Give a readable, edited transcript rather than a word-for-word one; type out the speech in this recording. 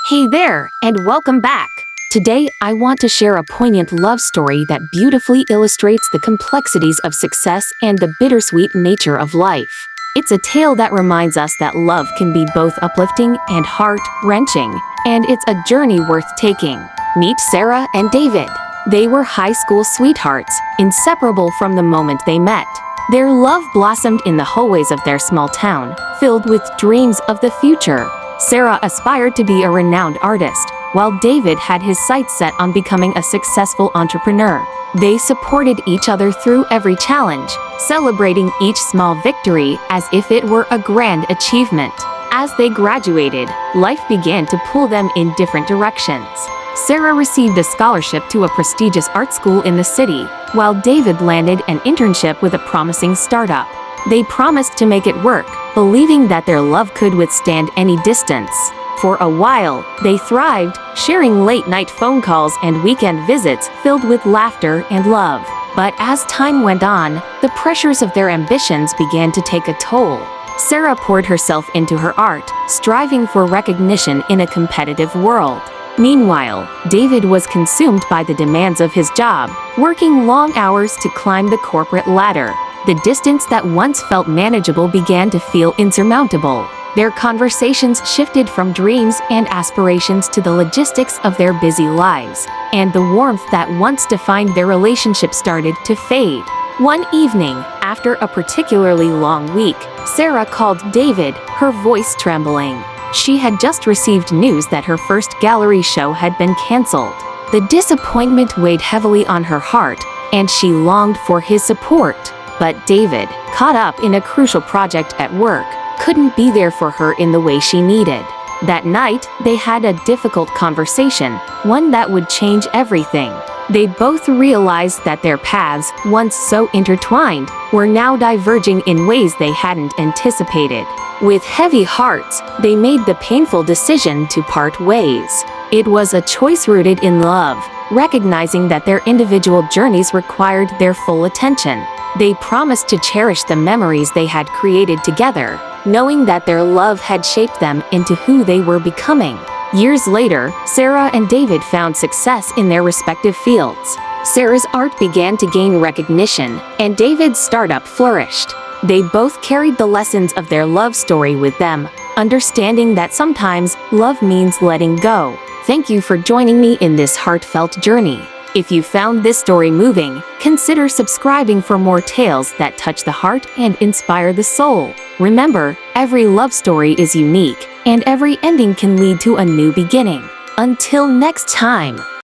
Hey there, and welcome back. Today, I want to share a poignant love story that beautifully illustrates the complexities of success and the bittersweet nature of life. It's a tale that reminds us that love can be both uplifting and heart-wrenching, and it's a journey worth taking. Meet Sarah and David. They were high school sweethearts, inseparable from the moment they met. Their love blossomed in the hallways of their small town, filled with dreams of the future. Sarah aspired to be a renowned artist, while David had his sights set on becoming a successful entrepreneur. They supported each other through every challenge, celebrating each small victory as if it were a grand achievement. As they graduated, life began to pull them in different directions. Sarah received a scholarship to a prestigious art school in the city, while David landed an internship with a promising startup. They promised to make it work, believing that their love could withstand any distance. For a while, they thrived, sharing late-night phone calls and weekend visits filled with laughter and love. But as time went on, the pressures of their ambitions began to take a toll. Sarah poured herself into her art, striving for recognition in a competitive world. Meanwhile, David was consumed by the demands of his job, working long hours to climb the corporate ladder. The distance that once felt manageable began to feel insurmountable. Their conversations shifted from dreams and aspirations to the logistics of their busy lives, and the warmth that once defined their relationship started to fade. One evening, after a particularly long week, Sarah called David, her voice trembling. She had just received news that her first gallery show had been canceled. The disappointment weighed heavily on her heart, and she longed for his support. But David, caught up in a crucial project at work, couldn't be there for her in the way she needed. That night, they had a difficult conversation, one that would change everything. They both realized that their paths, once so intertwined, were now diverging in ways they hadn't anticipated. With heavy hearts, they made the painful decision to part ways. It was a choice rooted in love, recognizing that their individual journeys required their full attention. They promised to cherish the memories they had created together, knowing that their love had shaped them into who they were becoming. Years later, Sarah and David found success in their respective fields. Sarah's art began to gain recognition, and David's startup flourished. They both carried the lessons of their love story with them, understanding that sometimes love means letting go. Thank you for joining me in this heartfelt journey. If you found this story moving, consider subscribing for more tales that touch the heart and inspire the soul. Remember, every love story is unique, and every ending can lead to a new beginning. Until next time.